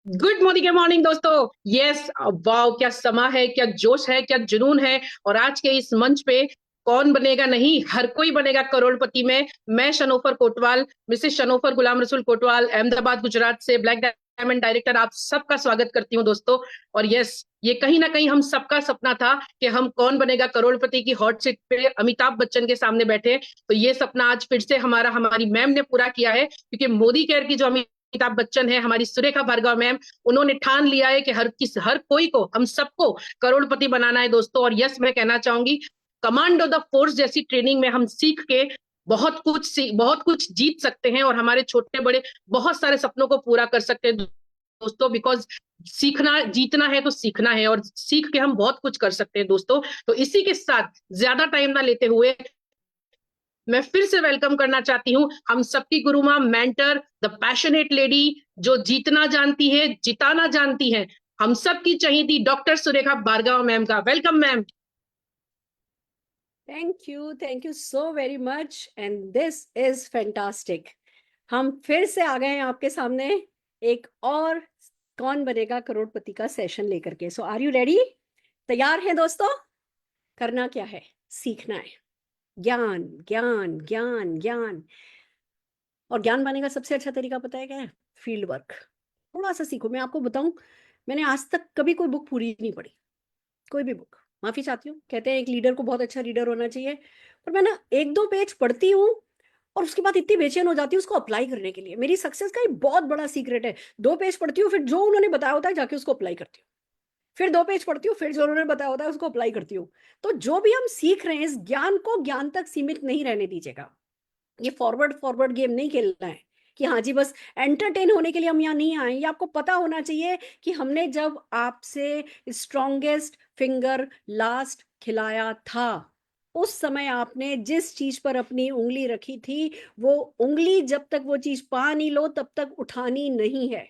Good morning के morning दोस्तों। Yes, wow, क्या समा है, क्या जोश है, क्या जुनून है। और आज के इस मंच पे कौन बनेगा नहीं, हर कोई बनेगा करोड़पति में। मैं शनोफर कोटवाल, मिसेस शनोफर गुलाम रसूल कोटवाल, अहमदाबाद गुजरात से ब्लैक डायमंड डायरेक्टर, आप सबका स्वागत करती हूँ दोस्तों। और यस, ये कहीं ना कहीं हम सबका सपना था कि हम कौन बनेगा करोड़पति की हॉट सीट पे अमिताभ बच्चन के सामने बैठे। तो ये सपना आज फिर से हमारी मैम ने पूरा किया है, क्योंकि मोदी केयर की जो अमिताभ बच्चन है, हमारी सुरेखा भार्गव मैम, उन्होंने ठान लिया है कि हर कोई को, हम सबको करोड़पति बनाना है दोस्तों। और यस, मैं कहना चाहूंगी, कमांड ऑफ द फोर्स जैसी ट्रेनिंग में हम सीख के बहुत कुछ जीत सकते हैं और हमारे छोटे बड़े बहुत सारे सपनों को पूरा कर सकते हैं दोस्तों। बिकॉज सीखना, जीतना है तो सीखना है, और सीख के हम बहुत कुछ कर सकते हैं दोस्तों। तो इसी के साथ ज्यादा टाइम ना लेते हुए मैं फिर से वेलकम करना चाहती हूँ हम सबकी गुरु माँ, मेंटर, द पैशनेट लेडी, जो जीतना जानती है, जिताना जानती है, हम सबकी चहीती डॉक्टर सुरेखा भार्गव मैम का welcome ma'am. Thank you so very much and this is fantastic. हम फिर से आ गए हैं आपके सामने एक और कौन बनेगा करोड़पति का सेशन लेकर के। सो आर यू रेडी? तैयार हैं दोस्तों? करना क्या है? सीखना है। ज्ञान ज्ञान ज्ञान ज्ञान। और ज्ञान पाने का सबसे अच्छा तरीका पता है क्या है? Field work. थोड़ा सा सीखो। मैं आपको बताऊं, मैंने आज तक कभी कोई बुक पूरी नहीं पढ़ी, कोई भी बुक। माफी चाहती हूँ, कहते हैं एक लीडर को बहुत अच्छा रीडर होना चाहिए, पर मैं ना एक दो पेज पढ़ती हूँ और उसके बाद इतनी बेचैन हो जाती हूँ उसको अप्लाई करने के लिए। मेरी सक्सेस का एक बहुत बड़ा सीक्रेट है, दो पेज पढ़ती हूँ, फिर जो उन्होंने बताया होता है जाके उसको अप्लाई करती हूँ, फिर दो पेज पढ़ती हूँ, फिर जो उन्होंने बताया होता है उसको अप्लाई करती हूँ। तो जो भी हम सीख रहे हैं, इस ज्ञान को ज्ञान तक सीमित नहीं रहने दीजिएगा। ये फॉरवर्ड फॉरवर्ड गेम नहीं खेलना है कि हाँ जी बस एंटरटेन होने के लिए हम यहाँ नहीं आए। ये आपको पता होना चाहिए कि हमने जब आपसे स्ट्रॉन्गेस्ट फिंगर लास्ट खिलाया था, उस समय आपने जिस चीज पर अपनी उंगली रखी थी, वो उंगली जब तक वो चीज पा नहीं लो तब तक उठानी नहीं है।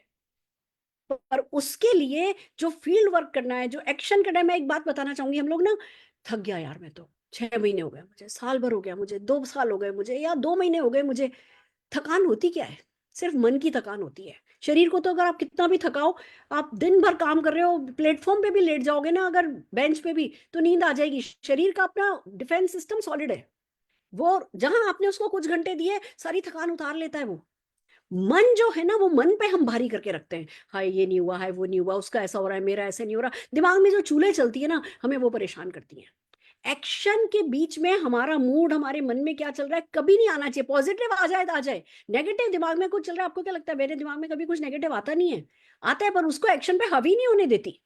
पर उसके लिए जो फील्ड वर्क करना है, जो एक्शन करना है, मैं एक बात बताना चाहूंगी। हम लोग ना थक गया यार, मैं तो 6 महीने हो गए मुझे, साल भर हो गया मुझे, 2 साल हो गए मुझे, या 2 महीने हो गए मुझे। थकान होती क्या है? सिर्फ मन की थकान होती है। शरीर को तो अगर आप कितना भी थकाओ, आप दिन भर काम कर रहे हो, प्लेटफॉर्म पे भी लेट जाओगे ना अगर, बेंच पे भी, तो नींद आ जाएगी। शरीर का अपना डिफेंस सिस्टम सॉलिड है, वो जहां आपने उसको कुछ घंटे दिए सारी थकान उतार लेता है। वो मन जो है ना, वो मन पे हम भारी करके रखते हैं। हाय ये नहीं हुआ, हाय वो नहीं हुआ, उसका ऐसा हो रहा है, मेरा ऐसा नहीं हो रहा। दिमाग में जो चूल्हे चलती है ना, हमें वो परेशान करती हैं। एक्शन के बीच में हमारा मूड, हमारे मन में क्या चल रहा है, कभी नहीं आना चाहिए। पॉजिटिव आ जाए तो आ जाए, नेगेटिव दिमाग में कुछ चल रहा है, आपको क्या लगता है मेरे दिमाग में कभी कुछ नेगेटिव आता नहीं है? आता है, पर उसको एक्शन पे हावी नहीं होने देती।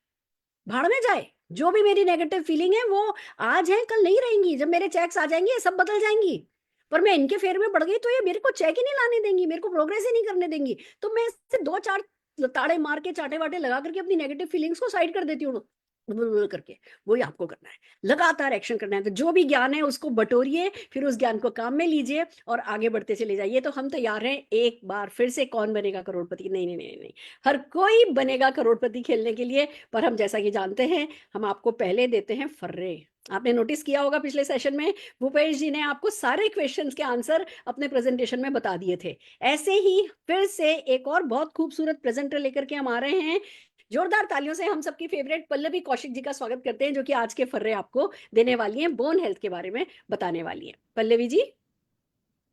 भाड़ में जाए। जो भी मेरी नेगेटिव फीलिंग है वो आज है, कल नहीं रहेंगी। जब मेरे चेक्स आ जाएंगे सब बदल जाएंगी, पर मैं इनके फेर में पड़ गई तो ये मेरे को चेक ही नहीं लाने देंगी, मेरे को प्रोग्रेस ही नहीं करने देंगी। तो मैं इससे दो चार ताड़े मार के, चाटे वाटे लगा करके अपनी नेगेटिव फीलिंग्स को साइड कर देती हूँ करके। वही आपको करना है, लगातार एक्शन करना है। तो जो भी ज्ञान है उसको बटोरिए, फिर उस ज्ञान को काम में लीजिए और आगे बढ़ते चले जाइए। तो हम तैयार हैं एक बार फिर से कौन बनेगा करोड़पति। नहीं नहीं नहीं नहीं, हर कोई बनेगा करोड़पति खेलने के लिए। पर हम जैसा कि जानते हैं, हम आपको पहले देते हैं फर्रे। आपने नोटिस किया होगा पिछले सेशन में भूपेश जी ने आपको सारे क्वेश्चंस के आंसर अपने प्रेजेंटेशन में बता दिए थे। ऐसे ही फिर से एक और बहुत खूबसूरत प्रेजेंटर लेकर के हम आ रहे हैं। जोरदार तालियों से हम सबकी फेवरेट पल्लवी कौशिक जी का स्वागत करते हैं, जो कि आज के फर्रे आपको देने वाली हैं, बोन हेल्थ के बारे में बताने वाली हैं। पल्लवी जी।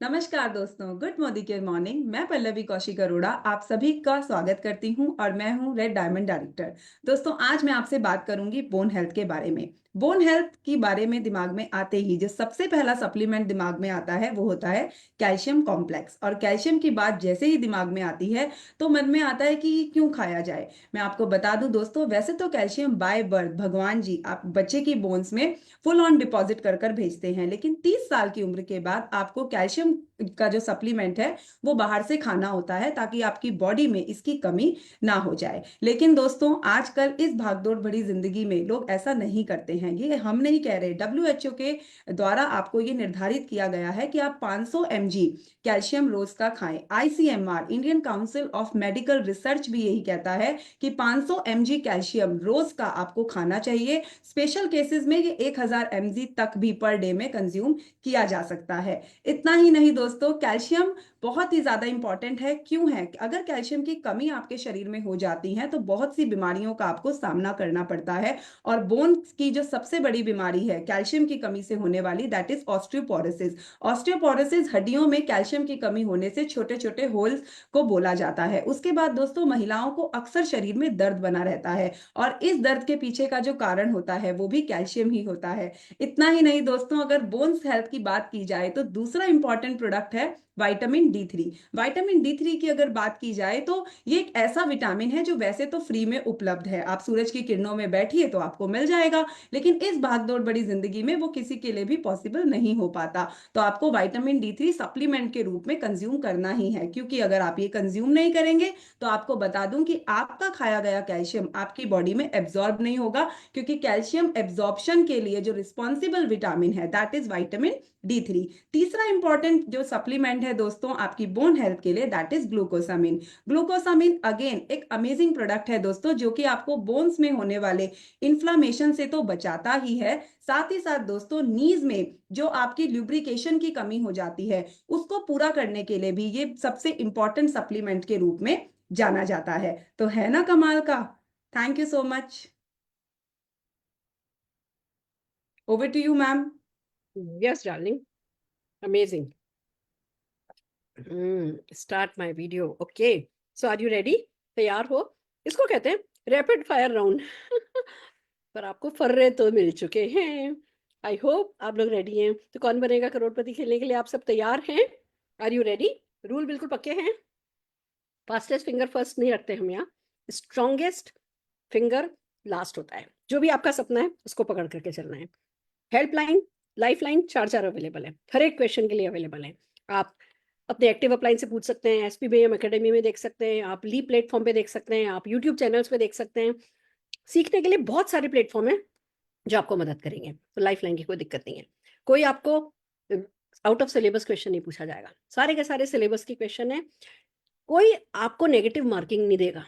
नमस्कार दोस्तों, गुड मॉर्निंग के मॉर्निंग। मैं पल्लवी कौशिक अरोड़ा आप सभी का स्वागत करती हूं और मैं हूं रेड डायमंड डायरेक्टर। दोस्तों, आज मैं आपसे बात करूंगी बोन हेल्थ के बारे में। बोन हेल्थ के बारे में दिमाग में आते ही जो सबसे पहला सप्लीमेंट दिमाग में आता है वो होता है कैल्शियम कॉम्प्लेक्स। और कैल्शियम की बात जैसे ही दिमाग में आती है तो मन में आता है कि क्यों खाया जाए। मैं आपको बता दूं दोस्तों, वैसे तो कैल्शियम बाय बर्थ भगवान जी आप बच्चे की बोन्स में फुल ऑन डिपॉजिट कर कर भेजते हैं, लेकिन 30 साल की उम्र के बाद आपको कैल्शियम का जो सप्लीमेंट है वो बाहर से खाना होता है, ताकि आपकी बॉडी में इसकी कमी ना हो जाए। लेकिन दोस्तों, आजकल इस भागदौड़ भरी जिंदगी में लोग ऐसा नहीं करते हैं, ये हम नहीं कह रहे, WHO के द्वारा आपको ये निर्धारित किया गया है कि आप 500 mg कैल्शियम रोज का खाएं। ICMR, Indian Council of Medical research, भी यही कहता है कि 500 mg कैल्शियम रोज का आपको खाना चाहिए। स्पेशल केसेस में ये 1000 mg तक भी पर डे में कंज्यूम किया जा सकता है। इतना ही नहीं दोस्तों, कैल्शियम बहुत ही ज्यादा इंपॉर्टेंट है। क्यों है? अगर कैल्शियम की कमी आपके शरीर में हो जाती है तो बहुत सी बीमारियों का आपको सामना करना पड़ता है, और बोन की जो सबसे बड़ी बीमारी है कैल्शियम की कमी से होने वाली, दैट इज ऑस्टियोपोरोसिस। ऑस्टियोपोरोसिस हड्डियों में कैल्शियम की कमी होने से छोटे छोटे होल्स को बोला जाता है। उसके बाद दोस्तों, महिलाओं को अक्सर शरीर में दर्द बना रहता है, और इस दर्द के पीछे का जो कारण होता है वो भी कैल्शियम ही होता है। इतना ही नहीं दोस्तों, अगर बोन्स हेल्थ की बात की जाए तो दूसरा इंपॉर्टेंट प्रोडक्ट है विटामिन D3। विटामिन D3 की अगर बात की जाए तो ये एक ऐसा विटामिन है जो वैसे तो फ्री में उपलब्ध है, आप सूरज की किरणों में बैठिए तो आपको मिल जाएगा, लेकिन इस भागदौड़ बड़ी जिंदगी में वो किसी के लिए भी पॉसिबल नहीं हो पाता। तो आपको विटामिन D3 सप्लीमेंट के रूप में कंज्यूम करना ही है, क्योंकि अगर आप ये कंज्यूम नहीं करेंगे तो आपको बता दूं कि आपका खाया गया कैल्शियम आपकी बॉडी में एब्जॉर्ब नहीं होगा, क्योंकि कैल्शियम एब्जॉर्प्शन के लिए जो रिस्पॉन्सिबल विटामिन है दैट इज विटामिन D3। तीसरा इंपॉर्टेंट जो सप्लीमेंट है दोस्तों आपकी बोन हेल्थ के लिए, that is glucosamine. Glucosamine again एक अमेजिंग प्रोडक्ट है दोस्तों, जो कि आपको बोन्स में होने वाले इन्फ्लामेशन से तो बचाता ही है, साथ ही साथ दोस्तों नीज में जो आपकी ल्यूब्रिकेशन की कमी हो जाती है उसको पूरा करने के लिए भी ये सबसे इंपॉर्टेंट सप्लीमेंट के रूप में जाना जाता है। तो है ना कमाल का। Thank you so much. Over to you ma'am. Yes, darling. Amazing. Start my video. Okay. So are you ready? तैयार हो? इसको कहते हैं रैपिड फायर राउंड। पर आपको फर्रे तो मिल चुके हैं। आई होप आप लोग रेडी हैं। तो कौन बनेगा करोड़पति खेलने के लिए आप सब तैयार हैं? Are you ready? रूल बिल्कुल पक्के हैं। फास्टेस्ट फिंगर फर्स्ट नहीं रखते हम यहाँ, स्ट्रॉन्गेस्ट फिंगर लास्ट होता है। जो भी आपका सपना है उसको पकड़ करके चलना है। हेल्पलाइन, लाइफलाइन 4 अवेलेबल है, हर एक क्वेश्चन के लिए अवेलेबल है। आप अपने एक्टिव अपलाइन से पूछ सकते हैं, SPBM अकेडमी में देख सकते हैं, आप ली प्लेटफॉर्म पे देख सकते हैं, आप यूट्यूब चैनल्स पे देख सकते हैं। सीखने के लिए बहुत सारे प्लेटफॉर्म है जो आपको मदद करेंगे। तो लाइफलाइन की कोई दिक्कत नहीं है। कोई आपको आउट ऑफ सिलेबस क्वेश्चन नहीं पूछा जाएगा, सारे के सारे सिलेबस के क्वेश्चन है। कोई आपको नेगेटिव मार्किंग नहीं देगा।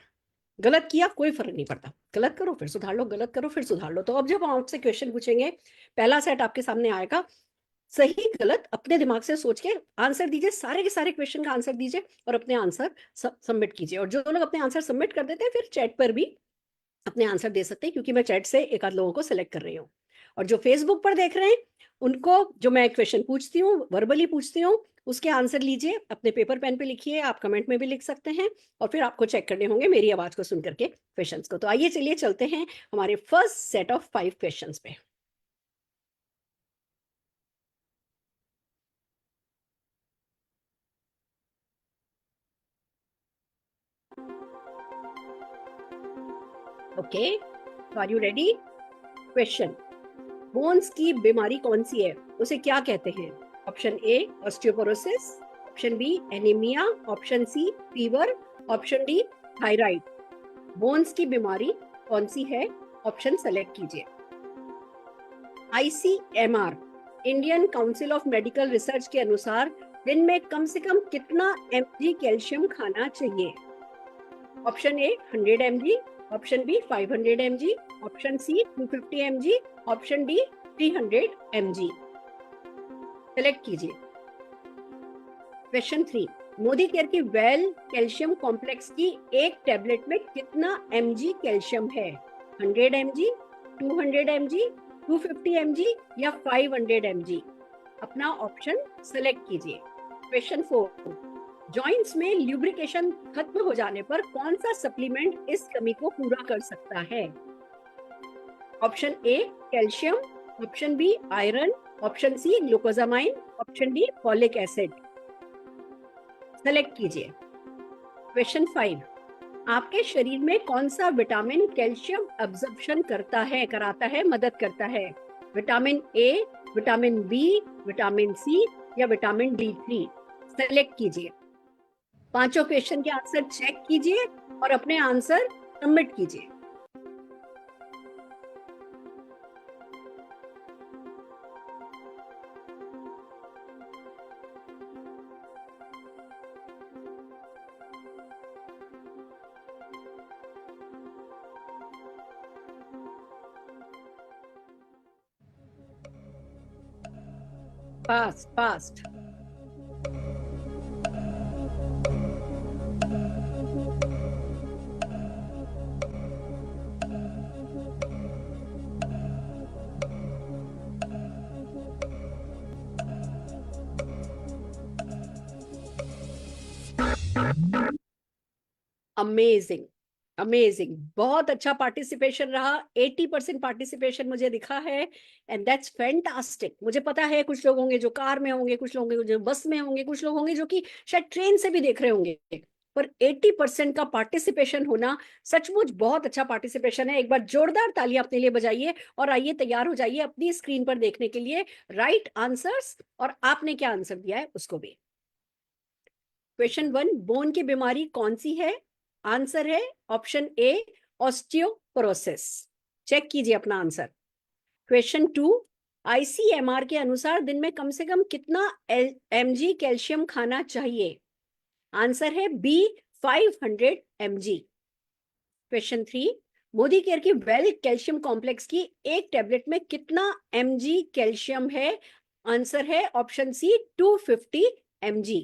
गलत किया कोई फर्क नहीं पड़ता, गलत करो फिर सुधार लो, गलत करो फिर सुधार लो। तो अब जब आपसे क्वेश्चन पूछेंगे, पहला सेट आपके सामने आएगा, सही गलत अपने दिमाग से सोच के आंसर दीजिए, सारे के सारे क्वेश्चन का आंसर दीजिए और अपने आंसर सबमिट कीजिए। और जो लोग अपने आंसर सबमिट कर देते हैं फिर चैट पर भी अपने आंसर दे सकते हैं, क्योंकि मैं चैट से एक आध लोगों को सिलेक्ट कर रही हूँ। और जो फेसबुक पर देख रहे हैं उनको जो मैं क्वेश्चन पूछती हूँ, वर्बली पूछती हूँ, उसके आंसर लीजिए, अपने पेपर पेन पे लिखिए, आप कमेंट में भी लिख सकते हैं, और फिर आपको चेक करने होंगे मेरी आवाज को सुन करके क्वेश्चंस को। तो आइए चलिए चलते हैं हमारे फर्स्ट सेट ऑफ 5 क्वेश्चंस पे। Okay, are you ready? Question, bones की बीमारी कौन सी है, उसे क्या कहते हैं? Option A osteoporosis, option B anaemia, option C fever, option D thyroid. Bones की बीमारी कौन सी है? ऑप्शन सेलेक्ट कीजिए। ICMR, Indian Council of Medical Research के अनुसार दिन में कम से कम कितना mg कैल्शियम खाना चाहिए? Option A 100 mg, option B 500 mg, option C 250 mg, option D 300 mg। Select कीजिए। क्वेश्चन 3, मोदी केयर की वेल कैल्शियम कॉम्प्लेक्स की एक टैबलेट में कितना mg कैल्शियम है? 100 mg, 200 mg, 250 mg या 500 mg? अपना ऑप्शन सेलेक्ट कीजिए। क्वेश्चन 4, जॉइंट्स में ल्यूब्रिकेशन खत्म हो जाने पर कौन सा सप्लीमेंट इस कमी को पूरा कर सकता है? Option A calcium, option B iron, option C glucosamine, option D folic acid. Select कीजिए। क्वेश्चन 5, आपके शरीर में कौन सा विटामिन कैल्शियम एब्जॉर्प्शन कराता है, मदद करता है? Vitamin A, vitamin B, vitamin C या विटामिन D3? सेलेक्ट कीजिए। पांचों क्वेश्चन के आंसर चेक कीजिए और अपने आंसर सबमिट कीजिए। Fast fast. अमेजिंग, अमेजिंग, बहुत अच्छा पार्टिसिपेशन रहा। 80% पार्टिसिपेशन मुझे दिखा है एंड दैट्स फैंटास्टिक। मुझे पता है कुछ लोग होंगे जो कार में होंगे, कुछ लोग होंगे जो बस में होंगे, कुछ लोग होंगे जो कि शायद ट्रेन से भी देख रहे होंगे, पर 80% का पार्टिसिपेशन होना सचमुच बहुत अच्छा पार्टिसिपेशन है। एक बार जोरदार तालियां अपने लिए बजाइए और आइए तैयार हो जाइए अपनी स्क्रीन पर देखने के लिए राइट आंसर्स और आपने क्या आंसर दिया है उसको भी। क्वेश्चन 1, बोन की बीमारी कौन सी है? आंसर है ऑप्शन ए ऑस्टियोपोरोसिस। चेक कीजिए अपना आंसर। क्वेश्चन 2, आईसीएमआर के अनुसार दिन में कम से कम कितना mg कैल्शियम खाना चाहिए? आंसर है B 500 mg। Question 3, Modicare की वेल कैल्शियम कॉम्प्लेक्स की एक टैबलेट में कितना mg कैल्शियम है? आंसर है option C 250 mg।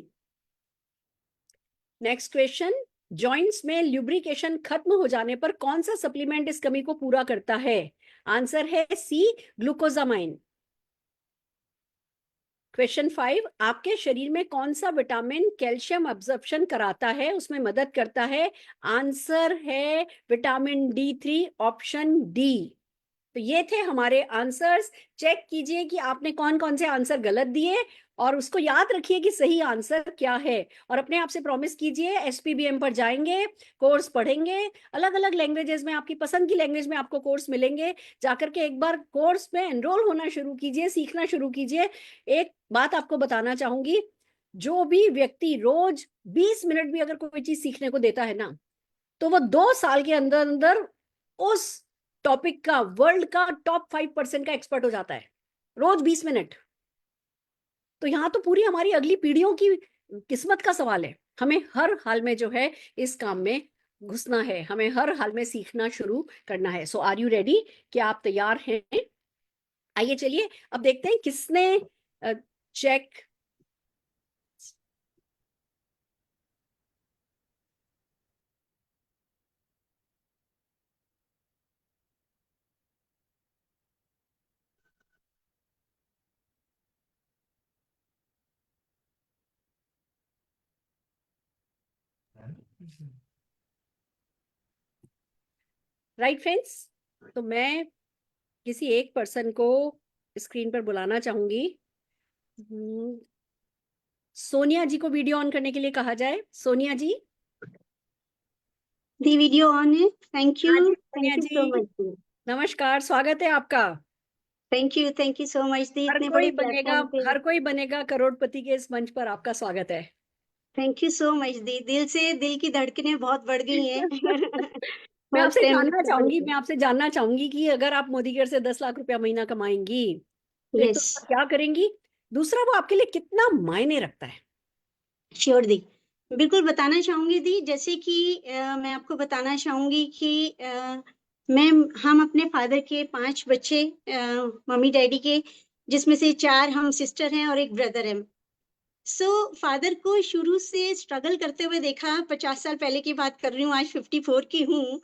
Next question, joints में ल्यूब्रिकेशन खत्म हो जाने पर कौन सा सप्लीमेंट इस कमी को पूरा करता है? आंसर है सी ग्लूकोजामाइन। क्वेश्चन 5, आपके शरीर में कौन सा विटामिन कैल्शियम अब्जॉर्प्शन कराता है, उसमें मदद करता है? आंसर है विटामिन D3 ऑप्शन डी। तो ये थे हमारे आंसर्स। चेक कीजिए कि आपने कौन कौन से आंसर गलत दिए और उसको याद रखिए कि सही आंसर क्या है और अपने आप से प्रॉमिस कीजिए एसपीबीएम पर जाएंगे, कोर्स पढ़ेंगे, अलग अलग लैंग्वेजेस में आपकी पसंद की लैंग्वेज में आपको कोर्स मिलेंगे। जाकर के एक बार कोर्स में एनरोल होना शुरू कीजिए, सीखना शुरू कीजिए। एक बात आपको बताना चाहूंगी, जो भी व्यक्ति रोज 20 मिनट भी अगर कोई चीज सीखने को देता है ना, तो वो 2 साल के अंदर अंदर उस टॉपिक का वर्ल्ड का टॉप 5% का एक्सपर्ट हो जाता है, रोज 20 मिनट। तो यहाँ तो पूरी हमारी अगली पीढ़ियों की किस्मत का सवाल है। हमें हर हाल में जो है इस काम में घुसना है, हमें हर हाल में सीखना शुरू करना है। सो आर यू रेडी? क्या आप तैयार हैं? आइए चलिए अब देखते हैं किसने चेक राइट फ्रेंड्स। तो मैं किसी एक पर्सन को स्क्रीन पर बुलाना चाहूंगी। सोनिया जी को वीडियो ऑन करने के लिए कहा जाए। सोनिया जी, दी वीडियो ऑन है। थैंक यू, हाँ जी thank Sonia you so ji, much. नमस्कार, स्वागत है आपका। थैंक यू सो मच दी, हर इतने कोई बड़े बनेगा, प्लेटफॉर्म पे। हर कोई बनेगा करोड़पति के इस मंच पर आपका स्वागत है। थैंक यू सो मच दी, दिल से दिल की धड़कनें बहुत बढ़ गई हैं। मैं फर्स्ट आपसे टाइम जानना इससे चाहूंगी, बढ़ मैं आपसे जानना चाहूंगी कि अगर आप मोदी केयर से 10 लाख रुपया महीना कमाएंगी तो एक तो यस आप क्या करेंगी, दूसरा वो आपके लिए कितना मायने रखता है? श्योर दी, बिल्कुल बताना चाहूंगी दी। जैसे कि मैं आपको बताना चाहूंगी कि मैं हम अपने फादर के 5 बच्चे, मम्मी डैडी के, जिसमें से 4 हम सिस्टर हैं और एक ब्रदर है। फादर को शुरू से स्ट्रगल करते हुए देखा। 50 साल पहले की बात कर रही हूँ, आज 54 की हूँ।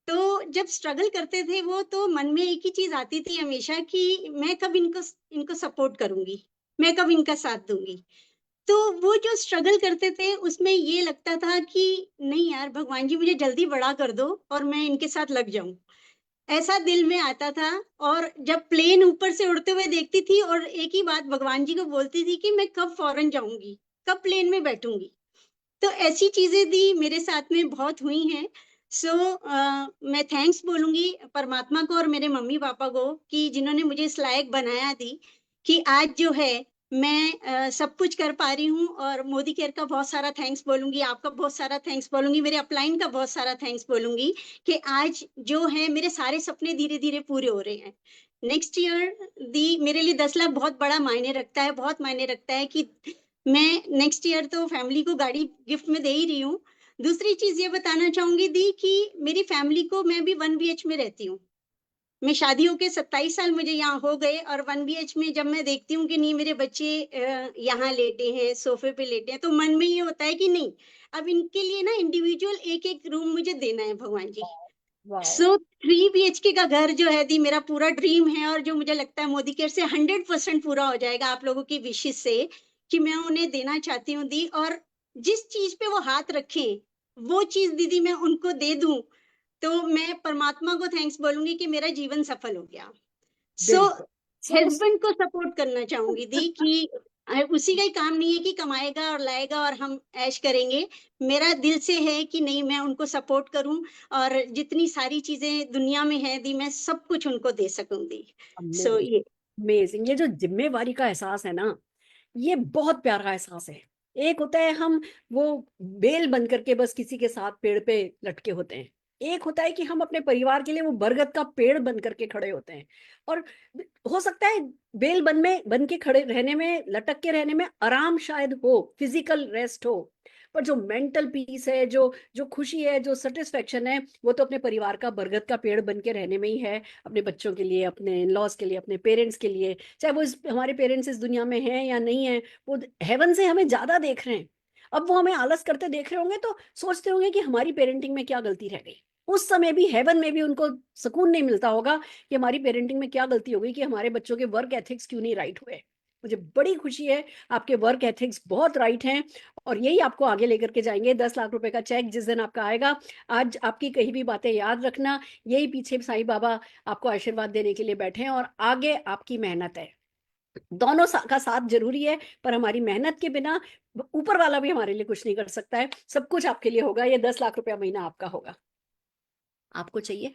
तो जब स्ट्रगल करते थे वो, तो मन में एक ही चीज आती थी हमेशा कि मैं कब इनको सपोर्ट करूंगी, मैं कब इनका साथ दूंगी। तो वो जो स्ट्रगल करते थे उसमें ये लगता था कि नहीं यार, भगवान जी मुझे जल्दी बड़ा कर दो और मैं इनके साथ लग जाऊं, ऐसा दिल में आता था। और जब प्लेन ऊपर से उड़ते हुए देखती थी और एक ही बात भगवान जी को बोलती थी कि मैं कब फॉरेन जाऊंगी, कब प्लेन में बैठूंगी। तो ऐसी चीजें दी मेरे साथ में बहुत हुई हैं। मैं थैंक्स बोलूंगी परमात्मा को और मेरे मम्मी पापा को कि जिन्होंने मुझे इस लायक बनाया दी कि आज जो है मैं सब कुछ कर पा रही हूँ। और मोदी केयर का बहुत सारा थैंक्स बोलूंगी, आपका बहुत सारा थैंक्स बोलूंगी, मेरे अपलाइन का बहुत सारा थैंक्स बोलूंगी कि आज जो है मेरे सारे सपने धीरे धीरे पूरे हो रहे हैं। नेक्स्ट ईयर दी मेरे लिए 10 लाख बहुत बड़ा मायने रखता है, बहुत मायने रखता है कि मैं नेक्स्ट ईयर तो फैमिली को गाड़ी गिफ्ट में दे ही रही हूँ। दूसरी चीज ये बताना चाहूंगी दी कि मेरी फैमिली को, मैं भी 1 BH में रहती हूँ, मैं शादी होके 27 साल मुझे यहाँ हो गए और 1 BH में जब मैं देखती हूँ कि नहीं मेरे बच्चे यहाँ लेटे हैं, सोफे पे लेटे हैं, तो मन में ये होता है कि नहीं, अब इनके लिए ना इंडिविजुअल एक-एक रूम मुझे देना है भगवान जी। वाओ। सो 3 BHK का घर जो है दी मेरा पूरा ड्रीम है और जो मुझे लगता है मोदी केयर से 100% पूरा हो जाएगा आप लोगों की विशेष से कि मैं उन्हें देना चाहती हूँ दी और जिस चीज पे वो हाथ रखें वो चीज दीदी मैं उनको दे दूं तो मैं परमात्मा को थैंक्स बोलूंगी कि मेरा जीवन सफल हो गया। सो बिल्कुल। सो हस्बैंड को सपोर्ट करना चाहूंगी दी कि उसी का ही काम नहीं है कि कमाएगा और लाएगा और हम ऐश करेंगे। मेरा दिल से है कि नहीं मैं उनको सपोर्ट करूं और जितनी सारी चीजें दुनिया में है दी मैं सब कुछ उनको दे सकूं दी। सो ये अमेजिंग, ये जो जिम्मेवारी का एहसास है ना, ये बहुत प्यारा एहसास है। एक होता है हम वो बेल बन करके बस किसी के साथ पेड़ पे लटके होते हैं, एक होता है कि हम अपने परिवार के लिए वो बरगद का पेड़ बन करके खड़े होते हैं। और हो सकता है बेल बन के खड़े रहने में, लटक के रहने में आराम शायद हो, फिजिकल रेस्ट हो, पर जो मेंटल पीस है, जो जो खुशी है, जो सेटिस्फेक्शन है, वो तो अपने परिवार का बरगद का पेड़ बन के रहने में ही है। अपने बच्चों के लिए, अपने इन लॉज के लिए, अपने पेरेंट्स के लिए, चाहे वो हमारे पेरेंट्स इस दुनिया में हैं या नहीं है, वो हेवन से हमें ज्यादा देख रहे हैं। अब वो हमें आलस करते देख रहे होंगे तो सोचते होंगे कि हमारी पेरेंटिंग में क्या गलती रह गई। उस समय भी हेवन में भी उनको सुकून नहीं मिलता होगा कि हमारी पेरेंटिंग में क्या गलती हो गई, कि हमारे बच्चों के वर्क एथिक्स क्यों नहीं राइट हुए। मुझे बड़ी खुशी है, आपके वर्क एथिक्स बहुत राइट हैं और यही आपको आगे लेकर के जाएंगे। 10 लाख रुपए का चेक जिस दिन आपका आएगा, आज आपकी कही भी बातें याद रखना, यही पीछे साईं बाबा आपको आशीर्वाद देने के लिए बैठे हैं और आगे आपकी मेहनत है। दोनों का साथ जरूरी है, पर हमारी मेहनत के बिना ऊपर वाला भी हमारे लिए कुछ नहीं कर सकता है। सब कुछ आपके लिए होगा, ये 10 लाख रुपया महीना आपका होगा। आपको चाहिए,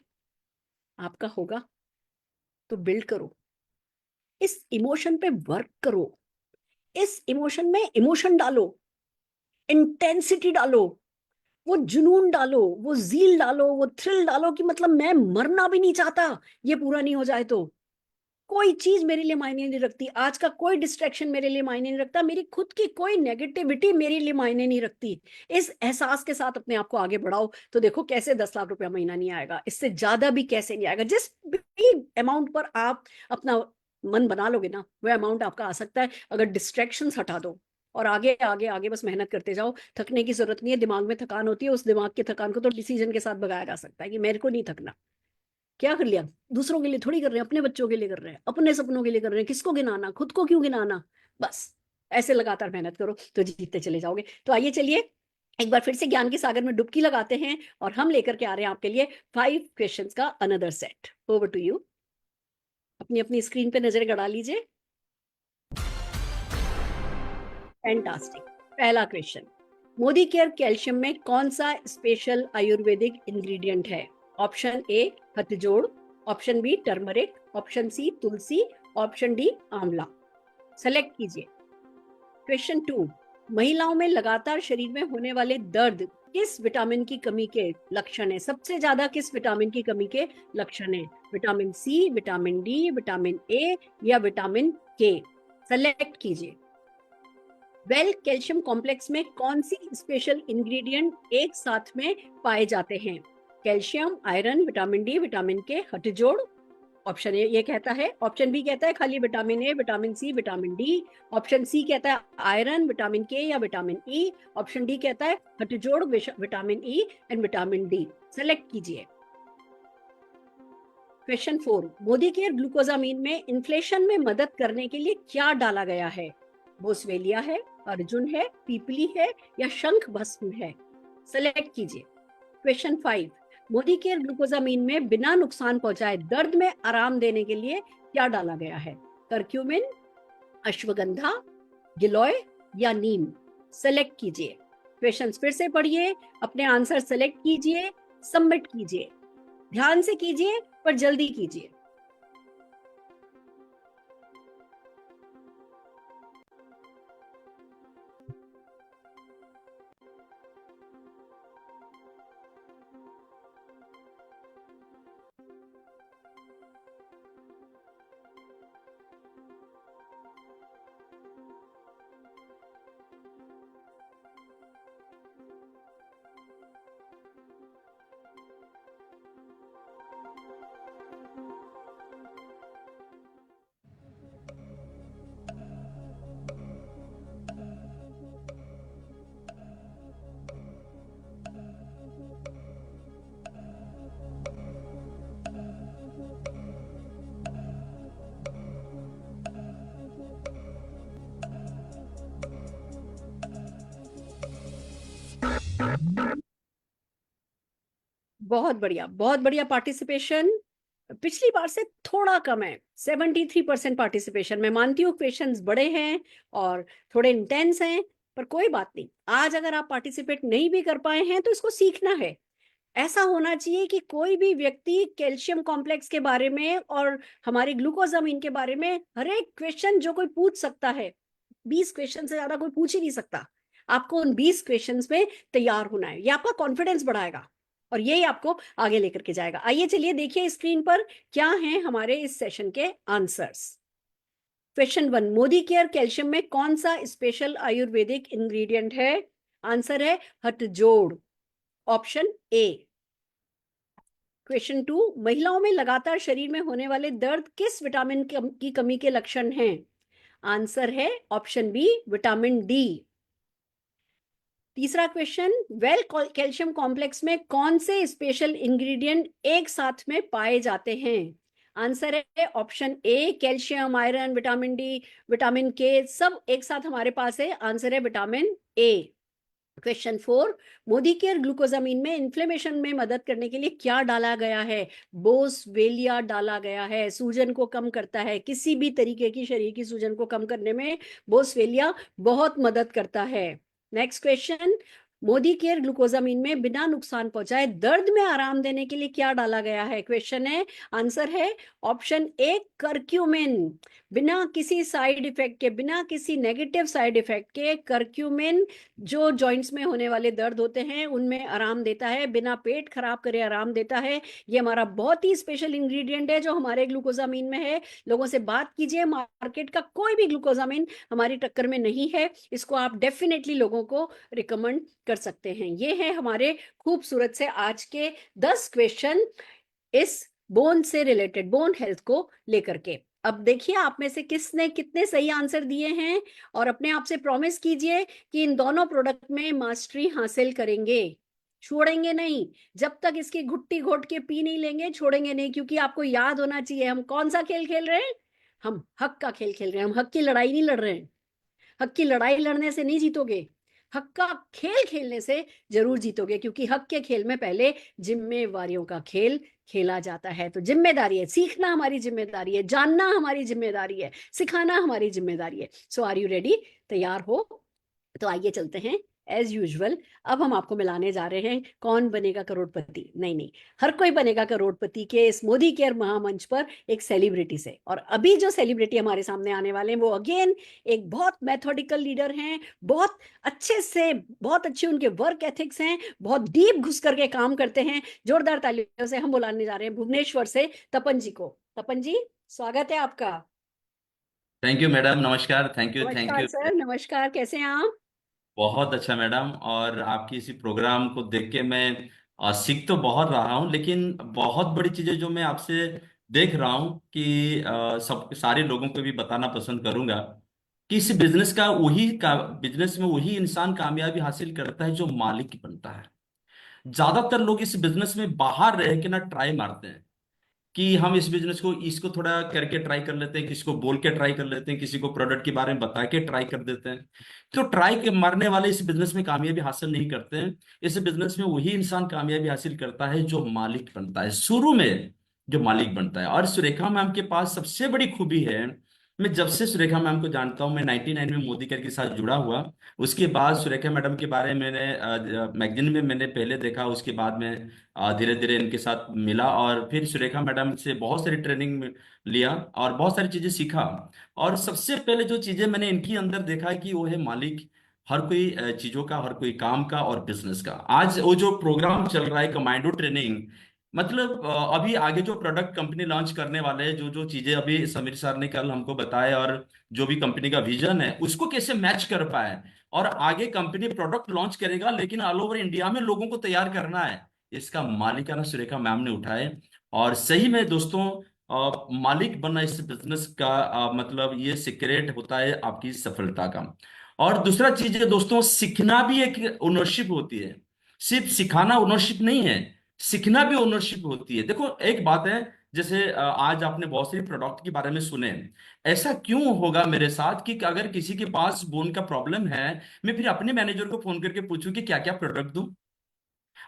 आपका होगा, तो बिल्ड करो, इस इमोशन पे वर्क करो, इस इमोशन में इमोशन डालो, इंटेंसिटी डालो, वो जुनून डालो, वो जील डालो, वो थ्रिल डालो कि मतलब मैं मरना भी नहीं चाहता ये पूरा नहीं हो जाए तो। कोई चीज मेरे लिए मायने नहीं रखती, आज का कोई डिस्ट्रैक्शन मेरे लिए मायने नहीं रखता, मेरी खुद की कोई नेगेटिविटी मेरे लिए मायने नहीं रखती। इस एहसास के साथ अपने आप को आगे बढ़ाओ तो देखो कैसे 10 लाख रुपया महीना नहीं आएगा, इससे ज्यादा भी कैसे नहीं आएगा। जिस भी अमाउंट पर आप अपना मन बना लोगे ना, वह अमाउंट आपका आ सकता है अगर डिस्ट्रैक्शन हटा दो और आगे आगे आगे बस मेहनत करते जाओ। थकने की जरूरत नहीं है, दिमाग में थकान होती है, उस दिमाग की थकान को तो डिसीजन के साथ भगाया जा सकता है कि मेरे को नहीं थकना। क्या कर लिया, दूसरों के लिए थोड़ी कर रहे हैं, अपने बच्चों के लिए कर रहे हैं, अपने सपनों के लिए कर रहे हैं, किसको गिनाना, खुद को क्यों गिनाना। बस ऐसे लगातार मेहनत करो तो जीतते चले जाओगे। तो आइए चलिए एक बार फिर से ज्ञान के सागर में डुबकी लगाते हैं और हम लेकर के आ रहे हैं आपके लिए 5 क्वेश्चंस का another set. Over to you, अपनी अपनी स्क्रीन पे नजर गड़ा लीजिए। फैंटास्टिक। पहला क्वेश्चन, मोदी केयर कैल्शियम में कौन सा स्पेशल आयुर्वेदिक इंग्रेडिएंट है? ऑप्शन ए हथजोड़, option B turmeric, option C tulsi, option D amla. Select कीजिए। क्वेश्चन 2, महिलाओं में लगातार शरीर में होने वाले दर्द किस विटामिन की कमी के लक्षण है? सबसे ज्यादा किस विटामिन की कमी के लक्षण है? Vitamin C, vitamin D, vitamin A या विटामिन के? सेलेक्ट कीजिए। वेल कैल्शियम कॉम्प्लेक्स में कौन सी स्पेशल इंग्रेडिएंट एक साथ में पाए जाते हैं? Calcium, iron, vitamin D, vitamin के, हथजोड़। ऑप्शन ए ये कहता है, ऑप्शन बी कहता है खाली vitamin A, vitamin C, vitamin D, option C कहता है आयरन, विटामिन के या विटामिन ई, ऑप्शन डी कहता है हथजोड़, vitamin E and vitamin D. Select कीजिए। क्वेश्चन 4, मोदी केयर ग्लूकोजामीन में इन्फ्लेशन में मदद करने के लिए क्या डाला गया है? बोसवेलिया है, अर्जुन है, पीपली है या शंख भस्म है? सेलेक्ट कीजिए। क्वेश्चन 5, मोदी केयर ग्लूकोजामीन में बिना नुकसान पहुंचाए दर्द में आराम देने के लिए क्या डाला गया है? करक्यूमिन, अश्वगंधा, गिलोय या नीम? सेलेक्ट कीजिए। क्वेश्चंस फिर से पढ़िए, अपने आंसर सेलेक्ट कीजिए, सबमिट कीजिए। ध्यान से कीजिए पर जल्दी कीजिए। बहुत बढ़िया पार्टिसिपेशन। पिछली बार से थोड़ा कम है, 73% पार्टिसिपेशन। मैं मानती हूँ क्वेश्चंस बड़े हैं और थोड़े इंटेंस हैं, पर कोई बात नहीं। आज अगर आप पार्टिसिपेट नहीं भी कर पाए हैं तो इसको सीखना है। ऐसा होना चाहिए कि कोई भी व्यक्ति कैल्शियम कॉम्प्लेक्स के बारे में और हमारे ग्लूकोजामिन के बारे में हर एक क्वेश्चन जो कोई पूछ सकता है, 20 क्वेश्चन से ज्यादा कोई पूछ ही नहीं सकता। आपको उन 20 क्वेश्चंस में तैयार होना है। ये आपका कॉन्फिडेंस बढ़ाएगा और यही आपको आगे लेकर के जाएगा। आइए चलिए देखिए स्क्रीन पर क्या हैं हमारे इस सेशन के answers. Question 1, Modi care calcium में कौन सा स्पेशल आयुर्वेदिक इंग्रेडिएंट है? आंसर है हटजोड़, ऑप्शन ए। क्वेश्चन 2, महिलाओं में लगातार शरीर में होने वाले दर्द किस विटामिन की कमी के लक्षण हैं? आंसर है ऑप्शन बी, विटामिन डी। तीसरा क्वेश्चन, वेल कैल्शियम कॉम्प्लेक्स में कौन से स्पेशल इंग्रेडिएंट एक साथ में पाए जाते हैं? आंसर है option A, calcium, iron, vitamin D, vitamin K, सब एक साथ हमारे पास है। आंसर है vitamin A. Question 4, Modicare glucosamine में इन्फ्लेमेशन में मदद करने के लिए क्या डाला गया है? बोसवेलिया डाला गया है, सूजन को कम करता है। किसी भी तरीके की शरीर की सूजन को कम करने में बोसवेलिया बहुत मदद करता है। Next question, Modi care glucosamine में बिना नुकसान पहुंचाए दर्द में आराम देने के लिए क्या डाला गया है? क्वेश्चन है, आंसर है ऑप्शन ए, करक्यूमिन। बिना किसी साइड इफेक्ट के, बिना किसी नेगेटिव साइड इफेक्ट के करक्यूमिन जो जॉइंट्स में होने वाले दर्द होते हैं उनमें आराम देता है, बिना पेट खराब करे आराम देता है। ये हमारा बहुत ही स्पेशल इंग्रेडिएंट है जो हमारे ग्लूकोजामिन में है। लोगों से बात कीजिए, मार्केट का कोई भी ग्लूकोजामिन हमारी टक्कर में नहीं है। इसको आप डेफिनेटली लोगों को रिकमेंड कर सकते हैं। ये है हमारे खूबसूरत से आज के 10 क्वेश्चन इस बोन से रिलेटेड, बोन हेल्थ को लेकर के। अब देखिए आप में से किसने कितने सही आंसर दिए हैं और अपने आप से प्रॉमिस कीजिए कि इन दोनों प्रोडक्ट में मास्टरी हासिल करेंगे, छोड़ेंगे नहीं। जब तक इसकी घुट्टी घोट के पी नहीं लेंगे छोड़ेंगे नहीं, क्योंकि आपको याद होना चाहिए हम कौन सा खेल खेल रहे हैं। हम हक का खेल खेल रहे हैं, हम हक की लड़ाई नहीं लड़ रहे हैं। हक की लड़ाई लड़ने से नहीं जीतोगे, हक का खेल खेलने से जरूर जीतोगे, क्योंकि हक के खेल में पहले जिम्मेवारियों का खेल खेला जाता है। तो जिम्मेदारी है, सीखना हमारी जिम्मेदारी है, जानना हमारी जिम्मेदारी है, सिखाना हमारी जिम्मेदारी है। सो आर यू रेडी? तैयार हो? तो आइए चलते हैं एज यूजुअल। अब हम आपको मिलाने जा रहे हैं कौन बनेगा करोड़पति। नहीं, हर कोई बनेगा करोड़पति के इस मोदी केयर महामंच पर एक सेलिब्रिटी से। और अभी जो सेलिब्रिटी हमारे सामने आने वाले हैं वो अगेन एक बहुत मेथोडिकल लीडर हैं, बहुत अच्छे उनके वर्क एथिक्स हैं, बहुत डीप घुस करके काम करते हैं। जोरदार तालियों से हम बुलाने जा रहे हैं भुवनेश्वर से तपन जी को। तपन जी, स्वागत है आपका। थैंक यू मैडम, नमस्कार। थैंक यू नमस्कार सर, नमस्कार। कैसे हैं आप? बहुत अच्छा मैडम। और आपकी इसी प्रोग्राम को देख के मैं सीख तो बहुत रहा हूँ, लेकिन बहुत बड़ी चीजें जो मैं आपसे देख रहा हूँ कि सब सारे लोगों को भी बताना पसंद करूंगा कि इस बिजनेस में वही इंसान कामयाबी हासिल करता है जो मालिक बनता है। ज्यादातर लोग इस बिजनेस में बाहर रह के ना ट्राई मारते हैं कि हम इस बिजनेस को इसको थोड़ा करके ट्राई कर लेते हैं, किसी को बोल के ट्राई कर लेते हैं, किसी को प्रोडक्ट के बारे में बता के ट्राई कर देते हैं। तो ट्राई के मारने वाले इस बिजनेस में कामयाबी हासिल नहीं करते हैं। इस बिजनेस में वही इंसान कामयाबी हासिल करता है जो मालिक बनता है, शुरू में जो मालिक बनता है। और सुरेखा मैम के पास सबसे बड़ी खूबी है, मैं जब से सुरेखा मैम को जानता हूँ, मैं 99 में मोदी केयर के साथ जुड़ा हुआ। उसके बाद सुरेखा मैडम के बारे में मैंने मैगजीन में मैंने पहले देखा, उसके बाद में धीरे धीरे इनके साथ मिला और फिर सुरेखा मैडम से बहुत सारी ट्रेनिंग लिया और बहुत सारी चीजें सीखा। और सबसे पहले जो चीजें मैंने इनकी अंदर देखा कि वो है मालिक, हर कोई चीजों का, हर कोई काम का और बिजनेस का। आज वो जो प्रोग्राम चल रहा है कमांडो ट्रेनिंग, मतलब अभी आगे जो प्रोडक्ट कंपनी लॉन्च करने वाले हैं, जो जो चीजें अभी समीर सर ने कल हमको बताया और जो भी कंपनी का विजन है उसको कैसे मैच कर पाए, और आगे कंपनी प्रोडक्ट लॉन्च करेगा लेकिन ऑल ओवर इंडिया में लोगों को तैयार करना है, इसका मालिकाना सुरेखा मैम ने उठाए। और सही में दोस्तों, मालिक बनना इस बिजनेस का मतलब ये सीक्रेट होता है आपकी सफलता का। और दूसरा चीज है दोस्तों, सीखना भी एक ओनरशिप होती है। सिर्फ सिखाना ओनरशिप नहीं है, सीखना भी ओनरशिप होती है। देखो एक बात है, जैसे आज आपने बहुत सारी प्रोडक्ट के बारे में सुने, ऐसा क्यों होगा मेरे साथ कि अगर किसी के पास बोन का प्रॉब्लम है, मैं फिर अपने मैनेजर को फोन करके पूछूं कि क्या क्या प्रोडक्ट दूं।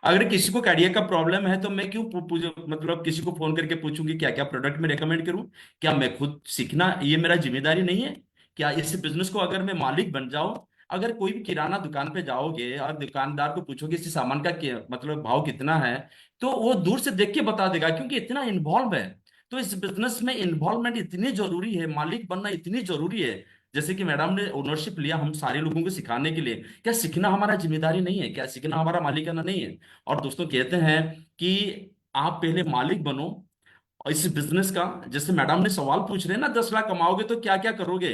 अगर किसी को कार्डियक का प्रॉब्लम है तो मैं क्यों मतलब किसी को फोन करके पूछूंगी क्या क्या प्रोडक्ट मैं रेकमेंड करूं। क्या मैं खुद सीखना ये मेरा जिम्मेदारी नहीं है? क्या इस बिजनेस को अगर मैं मालिक बन जाऊं, अगर कोई भी किराना दुकान पे जाओगे और दुकानदार को पूछोगे इस सामान का मतलब भाव कितना है, तो वो दूर से देख के बता देगा क्योंकि इतना इन्वॉल्व है। तो इस बिजनेस में इन्वॉल्वमेंट इतनी जरूरी है, मालिक बनना इतनी जरूरी है। जैसे कि मैडम ने ओनरशिप लिया हम सारे लोगों को सिखाने के लिए, क्या सीखना हमारा जिम्मेदारी नहीं है? क्या सीखना हमारा मालिकाना नहीं है? और दोस्तों कहते हैं कि आप पहले मालिक बनो और इस बिजनेस का। जैसे मैडम ने सवाल पूछ रहे हैं ना, 10 लाख कमाओगे तो क्या क्या करोगे।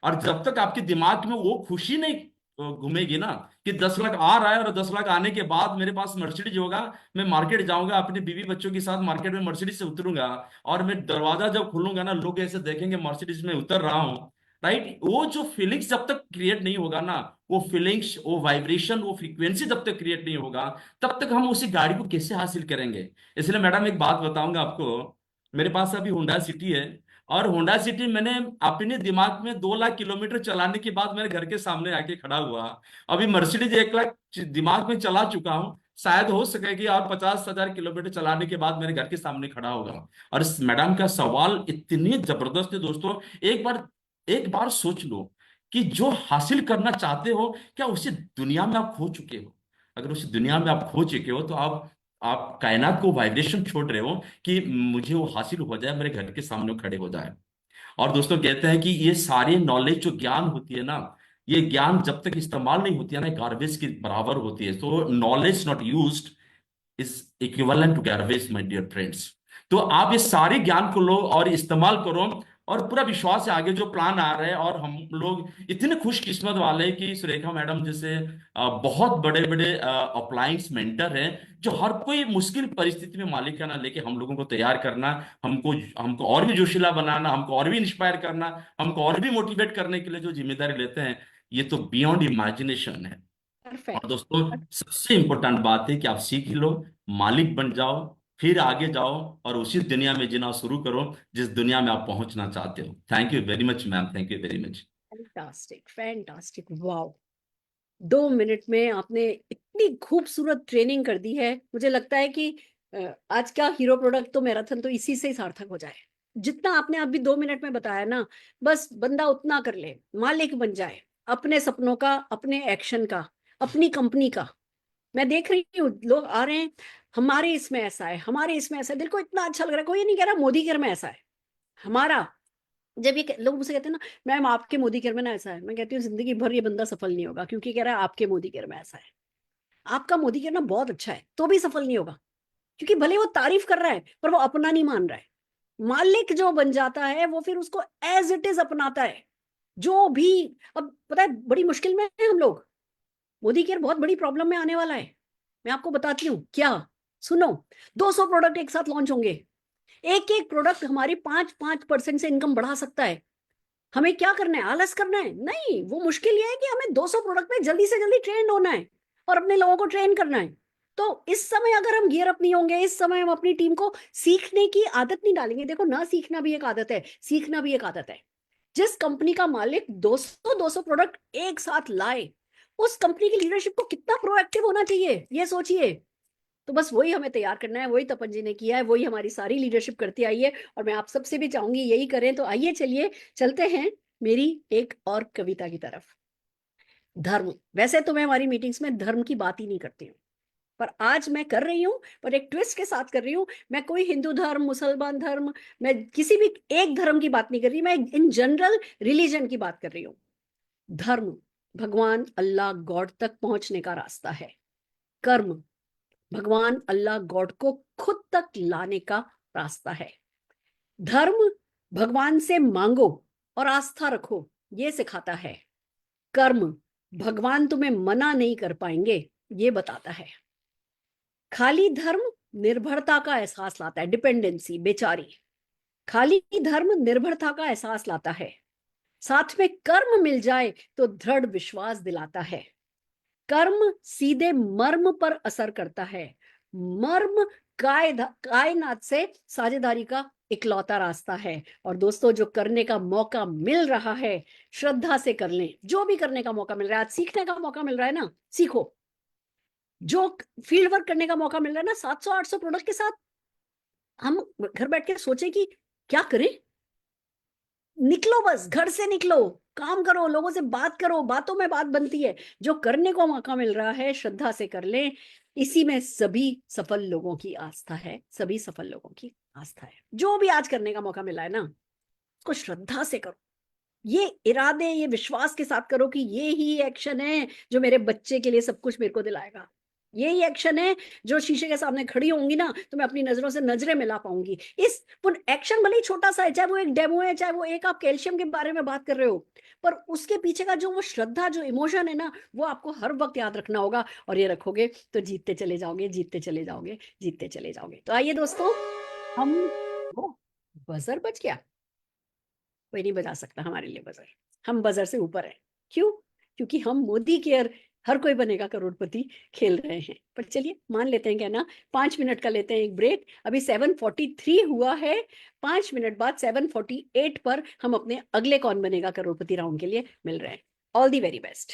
और जब तक आपके दिमाग में वो खुशी नहीं घूमेगी ना कि 10 लाख आ रहा है और 10 लाख आने के बाद मेरे पास मर्सिडीज होगा, मैं मार्केट जाऊंगा अपने बीवी बच्चों के साथ मार्केट में मर्सिडीज से उतरूंगा, और मैं दरवाजा जब खोलूंगा ना लोग ऐसे देखेंगे मर्सिडीज में उतर रहा हूँ, राइट। वो जो फीलिंग्स जब तक क्रिएट नहीं होगा ना, वो फीलिंग्स, वो वाइब्रेशन, वो फ्रीक्वेंसी जब तक क्रिएट नहीं होगा, तब तक हम उसी गाड़ी को कैसे हासिल करेंगे। इसलिए मैडम एक बात बताऊंगा आपको, मेरे पास अभी होंडा सिटी है, और होंडा सिटी मैंने अपने दिमाग में 2 लाख किलोमीटर चलाने के बाद मेरे घर के सामने आके खड़ा हुआ। अभी मर्सिडीज 1 लाख दिमाग में चला चुका हूँ, शायद हो सके कि और 50,000 किलोमीटर चलाने के बाद मेरे घर के सामने खड़ा होगा। और इस मैडम का सवाल इतनी जबरदस्त है दोस्तों। एक बार सोच लो कि जो हासिल करना चाहते हो, क्या उसी दुनिया में आप खो चुके हो? अगर उसी दुनिया में आप खो चुके हो तो आप कायनात को वाइब्रेशन छोड़ रहे हो कि मुझे वो हासिल हो जाए, मेरे घर के सामने वो खड़े हो जाए। और दोस्तों कहते हैं कि ये सारी नॉलेज जो ज्ञान होती है ना, ये ज्ञान जब तक इस्तेमाल नहीं होती है ना, गार्बेज के बराबर होती है। तो knowledge not used is equivalent to garbage, my dear friends. तो आप इस सारे ज्ञान को लो और इस्तेमाल करो, और पूरा विश्वास है आगे जो प्लान आ रहे हैं। और हम लोग इतने खुशकिस्मत वाले हैं कि सुरेखा मैडम जैसे बहुत बड़े बड़े अप्लायंस मेंटर हैं, जो हर कोई मुश्किल परिस्थिति में मालिकाना लेके हम लोगों को तैयार करना, हमको हमको और भी जोशीला बनाना, हमको और भी इंस्पायर करना, हमको और भी मोटिवेट करने के लिए जो जिम्मेदारी लेते हैं, ये तो बियॉन्ड इमेजिनेशन है। और परफेक्ट। दोस्तों सबसे इंपॉर्टेंट बात है कि आप सीख लो, मालिक बन जाओ, फिर आगे जाओ और उसी दुनिया में जीना शुरू करो जिस दुनिया में आप पहुंचना चाहते हो। Thank you very much ma'am, thank you very much. Fantastic, fantastic, wow. 2 minute में आपने इतनी खूबसूरत ट्रेनिंग कर दी है, मुझे लगता है कि आज का हीरो प्रोडक्ट तो मैराथन तो इसी से ही सार्थक हो जाए। जितना आपने अभी 2 मिनट में बताया ना, बस बंदा उतना कर ले, मालिक बन जाए अपने सपनों का, अपने एक्शन का, अपनी कंपनी का। मैं देख रही हूँ लोग आ रहे हैं, हमारे इसमें ऐसा है, हमारे इसमें ऐसा है, दिल को इतना अच्छा लग रहा है। कोई ये नहीं कह रहा मोदी केयर में ऐसा है हमारा। जब ये लोग मुझसे कहते हैं ना, मैम आपके मोदी केयर में ना ऐसा है, मैं कहती हूँ जिंदगी भर ये बंदा सफल नहीं होगा, क्योंकि कह रहा है आपके मोदी केयर में ऐसा है। आपका मोदी केयर ना बहुत अच्छा है तो भी सफल नहीं होगा, क्योंकि भले वो तारीफ कर रहा है पर वो अपना नहीं मान रहा है। मालिक जो बन जाता है वो फिर उसको एज इट इज अपनाता है। जो भी, अब पता है बड़ी मुश्किल में है हम लोग, मोदी केयर बहुत बड़ी प्रॉब्लम में आने वाला है। मैं आपको बताती हूँ क्या, सुनो, 200 प्रोडक्ट एक साथ लॉन्च होंगे। एक एक प्रोडक्ट हमारी 5-5% से इनकम बढ़ा सकता है। हमें क्या करना है, आलस करना है? नहीं, वो मुश्किल ये है कि हमें 200 प्रोडक्ट में जल्दी से जल्दी ट्रेन होना है और अपने लोगों को ट्रेन करना है। तो इस समय अगर हम गियर अप नहीं होंगे, इस समय हम अपनी टीम को सीखने की आदत नहीं डालेंगे। देखो ना, सीखना भी एक आदत है, सीखना भी एक आदत है। जिस कंपनी का मालिक 200 प्रोडक्ट एक साथ लाए, उस कंपनी की लीडरशिप को कितना प्रोएक्टिव होना चाहिए, ये सोचिए। तो बस वही हमें तैयार करना है, वही तपन जी ने किया है, वही हमारी सारी लीडरशिप करती आई है, और मैं आप सबसे भी चाहूंगी यही करें। तो आइए चलिए चलते हैं मेरी एक और कविता की तरफ। धर्म, वैसे तो मैं हमारी मीटिंग्स में धर्म की बात ही नहीं करती हूँ, पर आज मैं कर रही हूँ, पर एक ट्विस्ट के साथ कर रही हूँ। मैं कोई हिंदू धर्म, मुसलमान धर्म, मैं किसी भी एक धर्म की बात नहीं कर रही, मैं इन जनरल रिलीजन की बात कर रही हूँ। धर्म भगवान अल्लाह गॉड तक पहुंचने का रास्ता है। कर्म भगवान अल्लाह गॉड को खुद तक लाने का रास्ता है। धर्म भगवान से मांगो और आस्था रखो, ये सिखाता है। कर्म भगवान तुम्हें मना नहीं कर पाएंगे, ये बताता है। खाली धर्म निर्भरता का एहसास लाता है, डिपेंडेंसी, बेचारी। खाली धर्म निर्भरता का एहसास लाता है, साथ में कर्म मिल जाए तो दृढ़ विश्वास दिलाता है। कर्म सीधे मर्म पर असर करता है, मर्म कायनात से साझेदारी का इकलौता रास्ता है। और दोस्तों, जो करने का मौका मिल रहा है, श्रद्धा से कर लें। जो भी करने का मौका मिल रहा है, आज सीखने का मौका मिल रहा है ना, सीखो। जो फील्ड वर्क करने का मौका मिल रहा है ना 700-800 प्रोडक्ट के साथ, हम घर बैठ के सोचे कि क्या करें। निकलो, बस घर से निकलो, काम करो, लोगों से बात करो, बातों में बात बनती है। जो करने को मौका मिल रहा है, श्रद्धा से कर लें। इसी में सभी सफल लोगों की आस्था है, सभी सफल लोगों की आस्था है। जो भी आज करने का मौका मिला है ना, उसको श्रद्धा से करो। ये इरादे, ये विश्वास के साथ करो कि ये ही एक्शन है जो मेरे बच्चे के लिए सब कुछ मेरे को दिलाएगा। यही एक्शन है जो शीशे के सामने खड़ी होंगी ना, तो मैं अपनी नजरों से नजरें मिला पाऊंगी। इस एक्शन भले ही छोटा सा है, चाहे वो एक डेमो है, चाहे वो एक आप कैल्शियम के बारे में बात कर रहे हो, पर उसके पीछे का जो वो श्रद्धा, जो इमोशन है ना, वो आपको हर वक्त याद रखना होगा। और ये रखोगे तो जीतते चले जाओगे, जीतते चले जाओगे, जीतते चले जाओगे। तो आइए दोस्तों, हम बजर बज गया, कोई नहीं बजा सकता हमारे लिए बजर। हम बजर से ऊपर हैं। क्यों? क्योंकि हम मोदी केयर हर कोई बनेगा करोड़पति खेल रहे हैं। पर चलिए मान लेते हैं क्या ना, 5 मिनट का लेते हैं एक ब्रेक। अभी 7:43 हुआ है। 5 मिनट बाद 7:48 पर हम अपने अगले कौन बनेगा करोड़पति राउंड के लिए मिल रहे हैं। All the very best.